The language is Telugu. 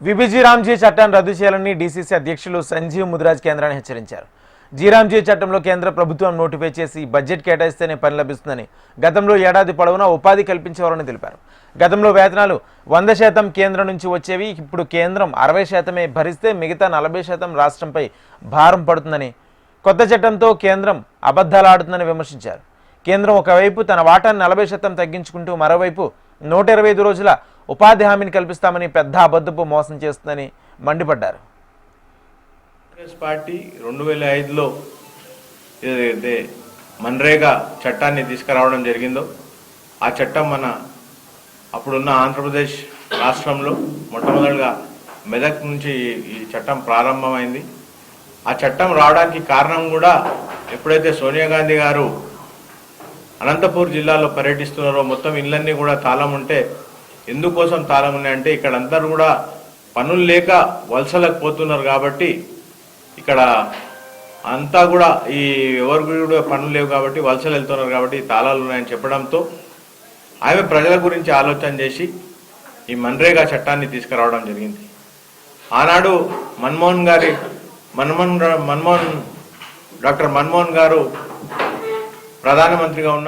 విబిజీ రామ్జీ చట్టాన్ని రద్దు చేయాలని డీసీసీ అధ్యక్షులు సంజీవ్ ముదిరాజ్ కేంద్రాన్ని హెచ్చరించారు. జీరామ్జీ చట్టంలో కేంద్ర ప్రభుత్వం నోటిఫై చేసి బడ్జెట్ కేటాయిస్తేనే పని లభిస్తుందని, గతంలో ఏడాది పొడవునా ఉపాధి కల్పించేవారని తెలిపారు. గతంలో వేతనాలు 100% కేంద్రం నుంచి వచ్చేవి, ఇప్పుడు కేంద్రం 60% భరిస్తే మిగతా 40% రాష్ట్రంపై భారం పడుతుందని, కొత్త చట్టంతో కేంద్రం అబద్ధాలాడుతుందని విమర్శించారు. కేంద్రం ఒకవైపు తన వాటాన్ని 40% తగ్గించుకుంటూ మరోవైపు 125 రోజుల ఉపాధి హామీని కల్పిస్తామని పెద్ద అబద్ధపు మోసం చేస్తుందని మండిపడ్డారు. కాంగ్రెస్ పార్టీ 2005లో ఏదైతే మన్రేగా చట్టాన్ని తీసుకురావడం జరిగిందో ఆ చట్టం మన అప్పుడున్న ఆంధ్రప్రదేశ్ రాష్ట్రంలో మొట్టమొదటిగా మెదక్ నుంచి ఈ చట్టం ప్రారంభమైంది. ఆ చట్టం రావడానికి కారణం కూడా ఎప్పుడైతే సోనియా గాంధీ గారు అనంతపూర్ జిల్లాలో పర్యటిస్తున్నారో మొత్తం ఇళ్ళన్నీ కూడా తాళం ఉంటే, ఎందుకోసం తాళం ఉన్నాయంటే ఇక్కడ అందరూ కూడా పనులు లేక వలసలకు పోతున్నారు కాబట్టి, ఇక్కడ అంతా కూడా ఈ ఎవరికి కూడా పనులు లేవు కాబట్టి వలసలు వెళ్తున్నారు కాబట్టి తాళాలు ఉన్నాయని చెప్పడంతో ఆమె ప్రజల గురించి ఆలోచన చేసి ఈ మన్రేగా చట్టాన్ని తీసుకురావడం జరిగింది. ఆనాడు డాక్టర్ మన్మోహన్ గారు ప్రధానమంత్రిగా ఉన్న